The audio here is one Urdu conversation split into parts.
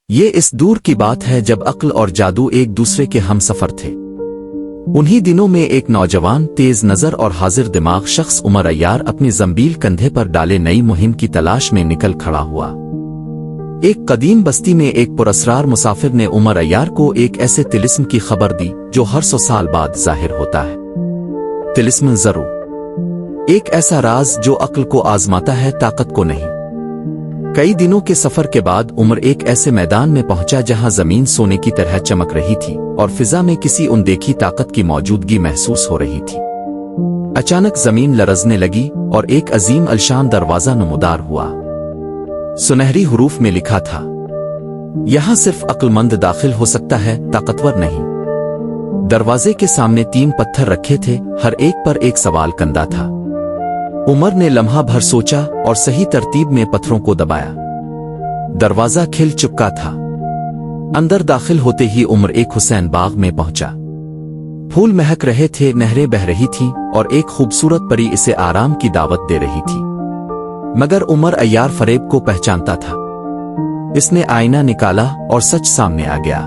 یہ اس دور کی بات ہے جب عقل اور جادو ایک دوسرے کے ہم سفر تھے۔ انہی دنوں میں ایک نوجوان، تیز نظر اور حاضر دماغ شخص عمر عیار اپنی زنبیل کندھے پر ڈالے نئی مہم کی تلاش میں نکل کھڑا ہوا۔ ایک قدیم بستی میں ایک پراسرار مسافر نے عمر عیار کو ایک ایسے طلسم کی خبر دی جو ہر 100 سال بعد ظاہر ہوتا ہے۔ طلسم ضرور ایک ایسا راز جو عقل کو آزماتا ہے، طاقت کو نہیں۔ کئی دنوں کے سفر کے بعد عمر ایک ایسے میدان میں پہنچا جہاں زمین سونے کی طرح چمک رہی تھی اور فضا میں کسی اندیکھی طاقت کی موجودگی محسوس ہو رہی تھی۔ اچانک زمین لرزنے لگی اور ایک عظیم الشان دروازہ نمودار ہوا۔ سنہری حروف میں لکھا تھا، یہاں صرف عقل مند داخل ہو سکتا ہے، طاقتور نہیں۔ دروازے کے سامنے 3 پتھر رکھے تھے، ہر ایک پر ایک سوال کندہ تھا۔ عمر نے لمحہ بھر سوچا اور صحیح ترتیب میں پتھروں کو دبایا۔ دروازہ کھل چکا تھا۔ اندر داخل ہوتے ہی عمر ایک حسین باغ میں پہنچا۔ پھول مہک رہے تھے، نہریں بہہ رہی تھیں اور ایک خوبصورت پری اسے آرام کی دعوت دے رہی تھی۔ مگر عمر عیار فریب کو پہچانتا تھا۔ اس نے آئینہ نکالا اور سچ سامنے آ گیا۔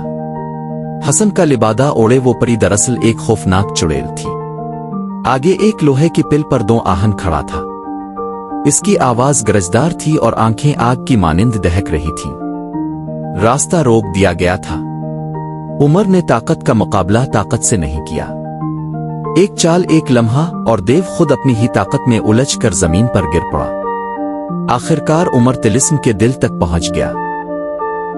حسن کا لبادہ اوڑے وہ پری دراصل ایک خوفناک چڑیل تھی۔ آگے ایک لوہے کی پل پر 2 آہن کھڑا تھا۔ اس کی آواز گرجدار تھی اور آنکھیں آگ کی مانند دہک رہی تھیں۔ راستہ روک دیا گیا تھا۔ عمر نے طاقت کا مقابلہ طاقت سے نہیں کیا۔ ایک چال، ایک لمحہ اور دیو خود اپنی ہی طاقت میں الجھ کر زمین پر گر پڑا۔ آخرکار عمر طلسم کے دل تک پہنچ گیا۔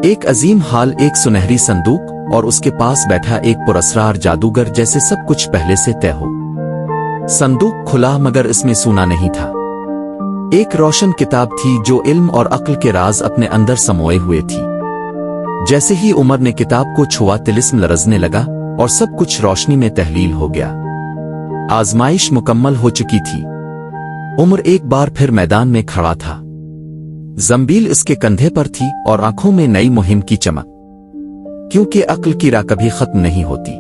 ایک عظیم ہال، ایک سنہری صندوق اور اس کے پاس بیٹھا ایک پراسرار جادوگر، جیسے سب کچھ پہلے سے طے ہو۔ صندوق کھلا مگر اس میں سونا نہیں تھا۔ ایک روشن کتاب تھی جو علم اور عقل کے راز اپنے اندر سموئے ہوئے تھی۔ جیسے ہی عمر نے کتاب کو چھوا، طلسم لرزنے لگا اور سب کچھ روشنی میں تحلیل ہو گیا۔ آزمائش مکمل ہو چکی تھی۔ عمر ایک بار پھر میدان میں کھڑا تھا۔ زنبیل اس کے کندھے پر تھی اور آنکھوں میں نئی مہم کی چمک، کیونکہ عقل کی راہ کبھی ختم نہیں ہوتی۔